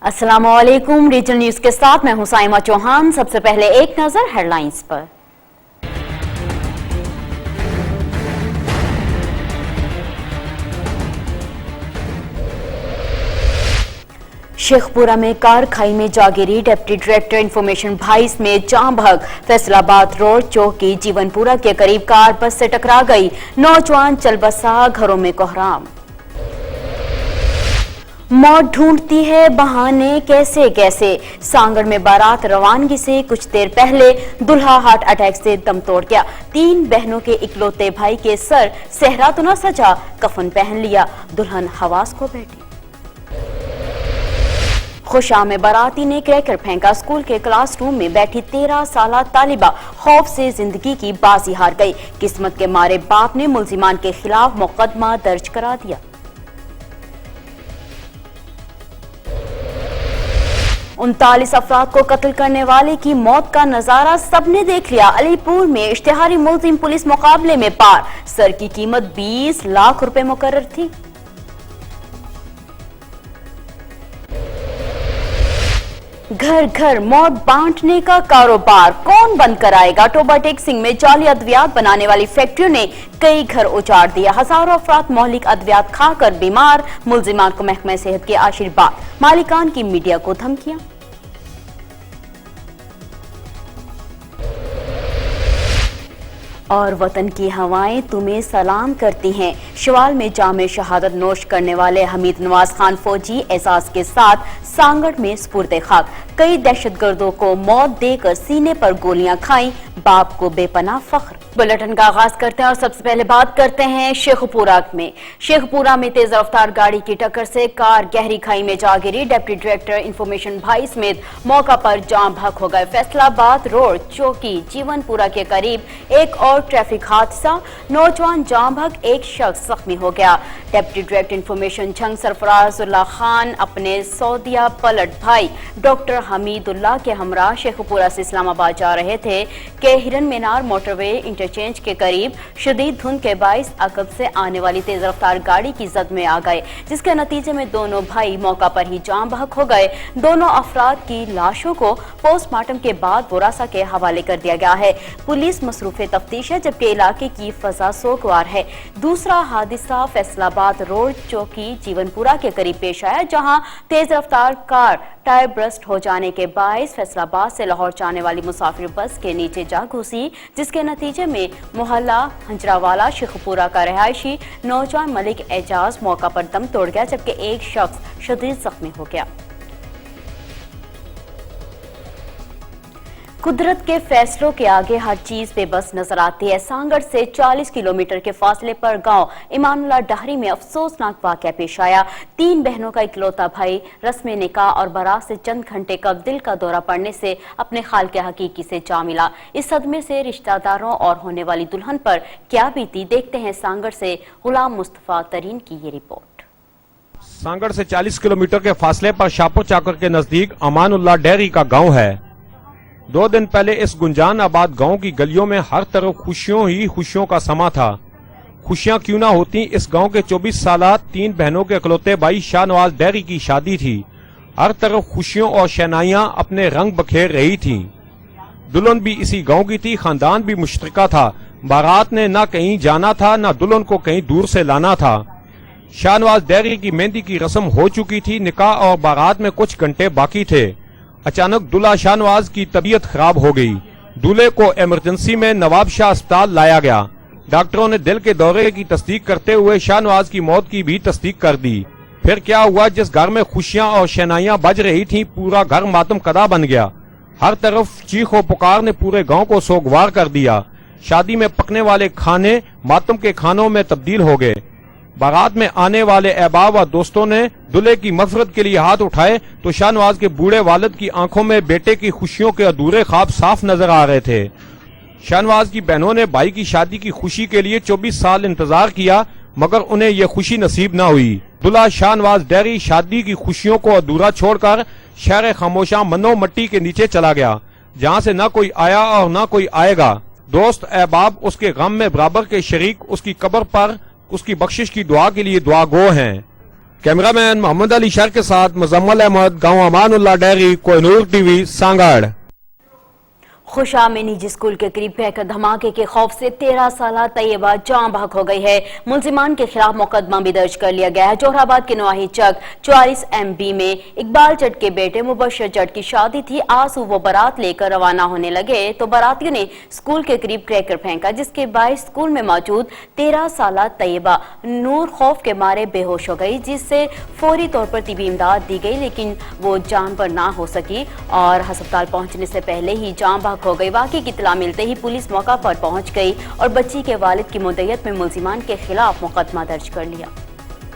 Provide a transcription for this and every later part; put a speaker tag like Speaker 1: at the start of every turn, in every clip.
Speaker 1: अस्सलाम वालेकुम। Regional news के साथ मैं हूं साइमा चौहान। सबसे पहले एक नजर हेडलाइंस पर। शेखपुरा में कार खाई में जा गिरी, डिप्टी डायरेक्टर इंफॉर्मेशन 22 में जाम बहक। फैसलाबाद रोड चौकी जीवनपुरा के करीब कार बस से टकरा गई, नौजवान चल बसा, घरों में कोहराम। मौत ढूंढती है बहाने कैसे कैसे, सांगड़ में बारात रवानगी से कुछ देर पहले दुल्हा हार्ट अटैक से दम तोड़ गया। 3 बहनों के इकलौते भाई के सर सेहरा तो न सजा, कफन पहन लिया, दुल्हन हवास को बैठी। खुशाम में बाराती ने क्रैकर फेंका, स्कूल के क्लासरूम में बैठी 13 साला तालिबा खौफ से जिंदगी की बाजी हार गई। किस्मत के मारे बाप ने मुल्जिमान के खिलाफ मुकदमा दर्ज करा दिया। 39 अफराद को कत्ल करने वाले की मौत का नजारा सबने देख लिया। अलीपुर में इश्तिहारी मुल्जिम पुलिस मुकाबले में पार, सर की कीमत 20 लाख रुपए मुकर्रर थी। घर घर मौत बांटने का कारोबार कौन बंद कराएगा? टोबा टेक सिंह में जाली अद्वियात बनाने वाली फैक्ट्रियों ने कई घर उजाड़ दिया। हजारों अफराद मौलिक अद्वियात खाकर बीमार, मुल्जिमान को महकमा सेहत के आशीर्वाद, मालिकान की मीडिया को धमकियां। और वतन की हवाएं तुम्हें सलाम करती हैं। शवाल में जामे शहादत नोश करने वाले हमीद नवाज खान फौजी एजाज के साथ सांगड़ में स्पुर्दे खाक। कई दहशतगर्दों को मौत देकर सीने पर गोलियां खाई, बाप को बेपनाह फख्र। बुलेटिन का आगाज करते हैं और सबसे पहले बात करते हैं शेखपुरा में। शेखपुरा में तेज रफ्तार गाड़ी की टक्कर से कार गहरी खाई में जा गिरी, डिप्टी डायरेक्टर इंफॉर्मेशन 22 समेत मौका पर जाम बहक हो गए। फैसलाबाद रोड चौकी जीवनपुरा के करीब एक और ट्रैफिक हादसा, नौजवान जाम बहक, एक शख्स जख्मी हो गया। Deputy director information Jhang Sarfarazullah Khan अपने सऊदिया पलट भाई डॉक्टर हमीदुल्लाह के हमरा शेखपुरा से इस्लामाबाद जा रहे थे कि हिरन मीनार मोटरवे इंटरचेंज के करीब शदीद धुंध के बाइस अकब से आने वाली तेज रफ्तार गाड़ी की जद में आ गए, जिसके नतीजे में दोनों भाई मौका पर ही जाम बहक हो गए। दोनों अफराद की लाशों को पोस्टमार्टम के बाद बोरासा के हवाले कर दिया गया है। पुलिस मसरूफे तफ्तीश है, जबकि इलाके की फजा सोगवार है। दूसरा हादसा फैसलाबाद रोड चौकी जीवनपुरा के करीब पेश आया, जहां तेज रफ्तार कार टायर ब्रस्ट हो जाने के बाइस फैसलाबाद से लाहौर जाने वाली मुसाफिर बस के नीचे जा घुसी, जिसके नतीजे में मोहल्ला हंजरावाला शेखपुरा का रहायशी नौजवान मलिक एजाज मौका पर दम तोड़ गया, जबकि एक शख्स शदीद जख्मी हो गया। कुदरत के फैसलों के आगे हर चीज बेबस नजर आती है। सांगड़ से 40 किलोमीटर के फासले पर गांव इमानुल्लाह डहरी में अफसोसनाक वाकया पेश आया। 3 बहनों का इकलौता भाई रस्म निकाह और बारात से चंद घंटे कब दिल का दौरा पड़ने से अपने खाल के हकीकी से जा मिला। इस सदमे से रिश्तेदारों और होने वाली दुल्हन पर क्या बीती, देखते हैं सांगड़ से गुलाम मुस्तफा तरीन की ये रिपोर्ट।
Speaker 2: सांगड़ से 40 किलोमीटर के फासले पर शाहपुर चाकर के नजदीक अमानुल्लाह डेयरी का गांव है। 2 दिन पहले इस गुंजान आबाद गांव की गलियों में हर तरफ खुशियों ही खुशियों का समा था। खुशियां क्यों ना होती, इस गांव के 24 साला 3 बहनों के इकलौते भाई शाहनवाज डेयरी की शादी थी। हर तरफ खुशियों और शहनाइयां अपने रंग बखेर रही थीं। दुल्हन भी इसी गांव की थी, खानदान भी मुश्तरका था। बारात ने ना कहीं जाना था, ना दुल्हन को कहीं दूर से लाना था। शाहनवाज डेयरी की मेहंदी की रस्म हो चुकी थी, निकाह और बारात में कुछ घंटे बाकी थे। अचानक दूल्हा शाहनवाज की तबीयत खराब हो गई। दूल्हे को इमरजेंसी में नवाब शाह अस्पताल लाया गया। डॉक्टरों ने दिल के दौरे की तस्दीक करते हुए शाहनवाज की मौत की भी तस्दीक कर दी। फिर क्या हुआ, जिस घर में खुशियां और शहनाइयां बज रही थीं, पूरा घर मातम कदा बन गया। हर तरफ चीख और पुकार ने पूरे गांव को सोगवार कर दिया। शादी में पकने वाले खाने मातम के खानों में तब्दील हो गए। बारात में आने वाले अहबाब व दोस्तों ने दूल्हे की मगफरत के लिए हाथ उठाए तो शाहनवाज के बूढ़े वालिद की आंखों में बेटे की खुशियों के अधूरे ख्वाब साफ नजर आ रहे थे। शाहनवाज की बहनों ने भाई की शादी की खुशी के लिए 24 साल इंतजार किया, मगर उन्हें यह खुशी नसीब न हुई। दूल्हा शाहनवाज डेयरी शादी की खुशियों को अधूरा छोड़कर शहर खामोशा मनो मट्टी के नीचे चला गया, जहां से न कोई आया और न कोई आएगा। दोस्त अहबाब उसके गम में बराबर के शरीक, उसकी कब्र पर उसकी बख्शिश की दुआ के लिए दुआ गो हैं। कैमरामैन मोहम्मद अली शर के साथ मुजम्मल अहमद, गांव अमानुल्लाह डेयरी, कोहिनूर टीवी, सांगड़।
Speaker 1: खुशा में निजी स्कूल के करीब भयंकर धमाके के खौफ से 13 साला तैयबा जान बहक हो गई है। मुलजिमान के खिलाफ मुकदमा भी दर्ज कर लिया गया है। जोहराबाद के नवाही चक 44 MB में इकबाल जट के बेटे मुबशर जट की शादी थी। आज वो बारात लेकर रवाना होने लगे तो बारातियों ने स्कूल के करीब क्रैकर फेंका, जिसके बाद स्कूल में मौजूद 13 साला तैयबा नूर खौफ के मारे बेहोश हो गई, जिससे फौरी तौर पर तिबी इमदाद दी गई, लेकिन वो जान पर ना हो सकी और अस्पताल पहुंचने से पहले ही जान बहक हो गई। वाकई की इत्तला मिलते ही पुलिस मौका पर पहुंच गई और बच्ची के वालिद की मुद्दत में मुलजिमान के खिलाफ मुकदमा दर्ज कर लिया।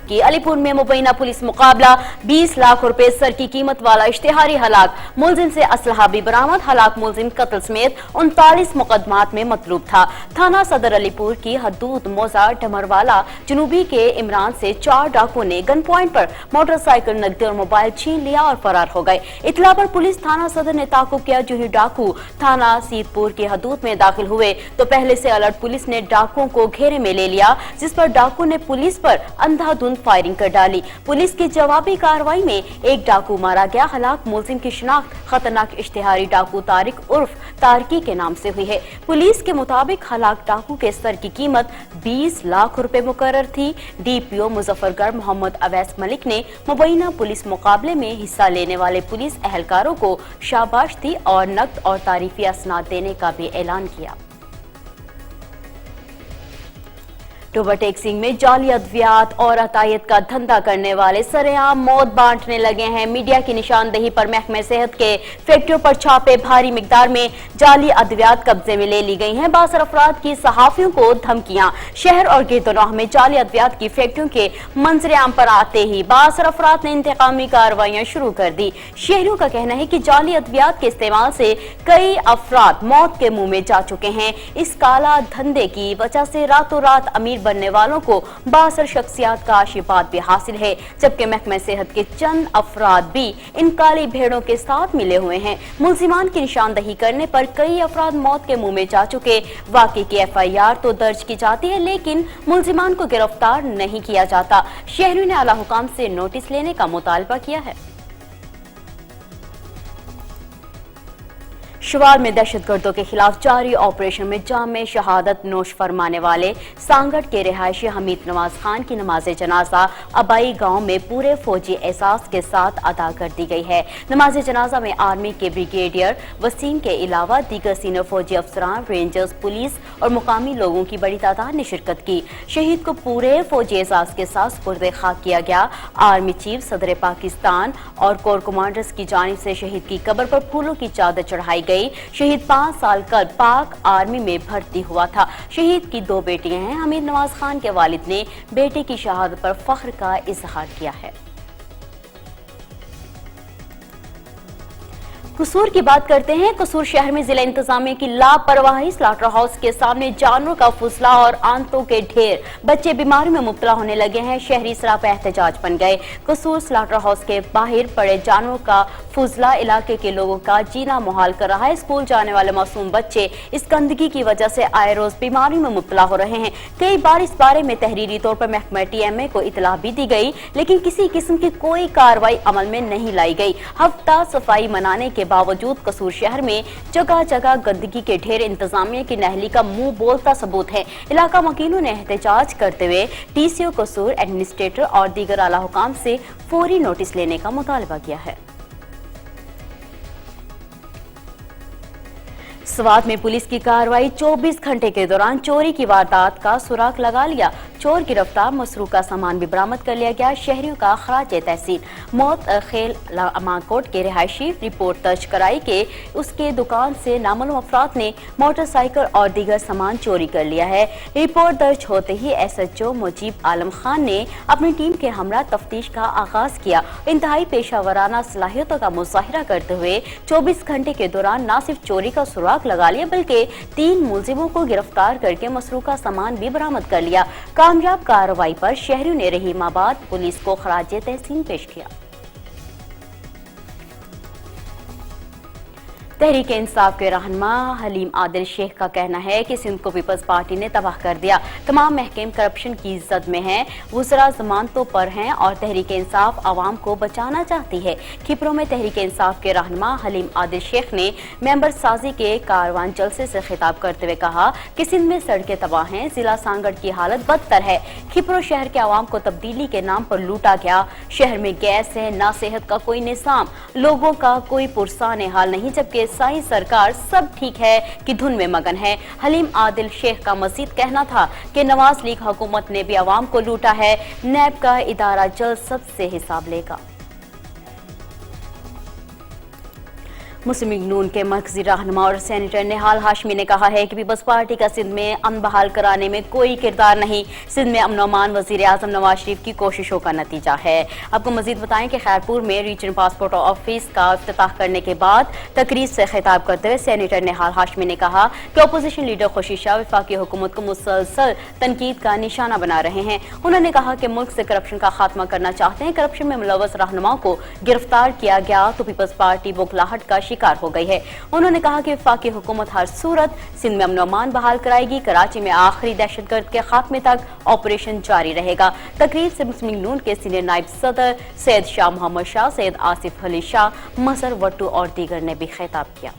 Speaker 1: कि अलीपुर में मुबैना पुलिस मुकाबला 20 लाख रुपए सर की कीमत वाला इश्तिहारी हलाक, मुलजिम से असलहा भी बरामद। हलाक मुलजिम कत्ल समेत 39 मुकदमात में मतलूब था। थाना सदर अलीपुर की हदूद मोजा डमरवाला जनूबी के इमरान से 4 डाकुओं ने गन पॉइंट पर मोटरसाइकिल, नकदी और मोबाइल छीन लिया और फरार हो गए। इतला पर पुलिस थाना सदर ने ताकुब किया। जो ही डाकू थाना सीतपुर की हदूद में दाखिल हुए तो पहले से अलर्ट पुलिस ने डाकुओं को घेरे में ले लिया, जिस पर डाकू ने पुलिस पर अंधाधुंध फायरिंग कर डाली। पुलिस की जवाबी कार्रवाई में एक डाकू मारा गया। हलाक मुलजिम की शिनाख्त खतरनाक इश्तिहारी डाकू तारिक उर्फ तारकी के नाम से हुई है। पुलिस के मुताबिक हलाक डाकू के सर की कीमत 20 लाख रुपए मुकर्रर थी। DPO मुजफ्फरगढ़ मोहम्मद अवैस मलिक ने मुबैना पुलिस मुकाबले में हिस्सा लेने वाले पुलिस एहलकारों को शाबाश दी और नकद और तारीफी असनाद देने का भी ऐलान किया। ओवरटेक्सिंग में जाली अद्वियात और अतायत का धंधा करने वाले सरेआम मौत बांटने लगे हैं। मीडिया की निशानदेही पर महकमे सेहत के फैक्ट्रियों पर छापे, भारी मिकदार में जाली अद्वियात कब्जे में ले ली गई हैं। बासर अफराद की सहाफियों को धमकियां। शहर और गिरदोनवाह में जाली अद्वियात की फैक्ट्रियों के मंजर आम पर आते ही बासर अफराद ने इंतकामी कार्रवाइयां शुरू कर दी। शहरियों का कहना है कि जाली अद्वियात के इस्तेमाल से कई अफराद मौत के मुंह में जा चुके हैं। इस काला धंधे की वजह से रातों रात अमीर बनने वालों को बासर शख्सियात का आशीर्वाद भी हासिल है, जबकि महकमे सेहत के चंद अफराद भी इन काली भेड़ों के साथ मिले हुए हैं। मुलजिमान की निशानदही करने पर कई अफराद मौत के मुंह में जा चुके। वाकई की FIR तो दर्ज की जाती है, लेकिन मुलजिमान को गिरफ्तार नहीं किया जाता। शहरियों ने आला हुकाम से नोटिस लेने का मुतालबा किया है। शुवाल में दहशतगर्दों के खिलाफ जारी ऑपरेशन में जामे शहादत नोश फरमाने वाले सांगड़ के रिहायशी हमीद नवाज खान की नमाज जनाजा अबाई गांव में पूरे फौजी एहसास के साथ अदा कर दी गई है। नमाज जनाजा में आर्मी के ब्रिगेडियर वसीम के अलावा दीगर सीनियर फौजी अफसरान, रेंजर्स, पुलिस और मुकामी लोगों की बड़ी तादाद ने शिरकत की। शहीद को पूरे फौजी एहसास के साथ सुपुर्द खाक किया गया। आर्मी चीफ, सदर पाकिस्तान और कोर कमांडर्स की जानिब से शहीद की कब्र पर फूलों की चादर चढ़ाई गई। शहीद 5 साल कल पाक आर्मी में भर्ती हुआ था। शहीद की 2 बेटियां हैं। हमीद नवाज खान के वालिद ने बेटे की शहादत पर फख्र का इजहार किया है। कसूर की बात करते हैं। कसूर शहर में जिला इंतजामिया की लापरवाही, स्लॉटर हाउस के सामने जानवरों का फुसला और आंतों के ढेर, बच्चे बीमारी में मुब्तला होने लगे हैं। शहरी सरापा एहतजाज बन गए। कसूर स्लॉटर हाउस के बाहर पड़े जानवरों का फुसला इलाके के लोगों का जीना मुहाल कर रहा है। स्कूल जाने वाले मासूम बच्चे इस गंदगी की वजह से आए रोज बीमारी में मुब्तला हो रहे हैं। कई बार इस बारे में तहरीरी तौर पर महकमा TMA को इतला भी दी गई, लेकिन किसी किस्म की कोई कार्रवाई अमल में नहीं लाई गई। हफ्ता सफाई मनाने के बावजूद कसूर शहर में जगह जगह गंदगी के ढेर इंतजामिया की नाअहली का मुंह बोलता सबूत है। इलाका वकीलों ने एहतजाज करते हुए TCO कसूर, एडमिनिस्ट्रेटर और दीगर आला हुकाम से फौरी नोटिस लेने का मुतालबा किया है। स्वात में पुलिस की कार्रवाई, 24 घंटे के दौरान चोरी की वारदात का सुराग लगा लिया। चोर गिरफ्तार, मसरूका सामान भी बरामद कर लिया गया। शहरियों का खराज तहसीन। मौत खेल अमाकोट के रिहायशी रिपोर्ट दर्ज कराई कि उसके दुकान से नामालूम अफराद ने मोटरसाइकिल और दीगर सामान चोरी कर लिया है। रिपोर्ट दर्ज होते ही SHO मुजीब आलम खान ने अपनी टीम के हमरा तफ्तीश का आगाज किया। इंतहाई पेशावराना सलाहियतों का मुजाहिरा करते हुए 24 घंटे के दौरान न सिर्फ चोरी का सुराग लगा लिया, बल्कि 3 मुलजिमों को गिरफ्तार करके मसरूका सामान भी बरामद कर लिया। कामयाब कार्रवाई पर शहरियों ने रहीमाबाद पुलिस को खराज तहसीन पेश किया। तहरीक इंसाफ के रहनुमा हलीम आदिल शेख का कहना है कि सिंध को पीपल्स पार्टी ने तबाह कर दिया। तमाम महकमे करप्शन की जद में हैं, वुज़रा जमानतों पर हैं और तहरीक इंसाफ आवाम को बचाना चाहती है। खिपरों में तहरीक इंसाफ के रहनुमा हलीम आदिल शेख ने मेंबर साजी के कारवान जलसे से खिताब करते हुए कहा कि सिंध में सड़कें तबाह हैं, जिला सांगड़ की हालत बदतर है। खिपरो शहर के आवाम को तब्दीली के नाम पर लूटा गया। शहर में गैस है, ना सेहत का कोई निज़ाम, लोगों का कोई पुरसान हाल नहीं, जबकि साई सरकार सब ठीक है कि धुन में मगन है। हलीम आदिल शेख का मजीद कहना था कि नवाज लीग हुकूमत ने भी आवाम को लूटा है। नैब का इदारा जल्द सबसे हिसाब लेगा। मुस्लिम लीग नून के मरकजी रहनुमा और सेनेटर निहाल हाशमी ने कहा है कि पीपल्स पार्टी का सिंध में अमन बहाल कराने में कोई किरदार नहीं, सिंध में अमन अमान वजीर आजम नवाज शरीफ की कोशिशों का नतीजा है। आपको मजीद बताएं कि खैरपुर में रीजनल पासपोर्ट ऑफिस का इफ्तिताह करने के बाद तकरीर से खिताब करते हुए सेनेटर निहाल हाशमी ने कहा कि अपोजिशन लीडर खुर्शीद शाह वफाकी हुकूमत को मुसलसल तनकीद का निशाना बना रहे हैं। उन्होंने कहा कि मुल्क से करप्शन का खात्मा करना चाहते हैं। करप्शन में मुलव्वस रहनुमाओं को गिरफ्तार किया गया तो पीपल्स पार्टी बौखलाहट का शिकार हो गई है। उन्होंने कहा कि वफाकी हुकूमत हर सूरत सिंध में अमन अमान बहाल कराएगी। कराची में आखिरी दहशतगर्द के खात्मे तक ऑपरेशन जारी रहेगा। तकरीर से मुस्लिम लीग नून के सीनियर नायब सदर सैयद शाह मोहम्मद शाह, सैयद आसिफ अली शाह, मजहर वट्टू और दीगर ने भी खिताब किया।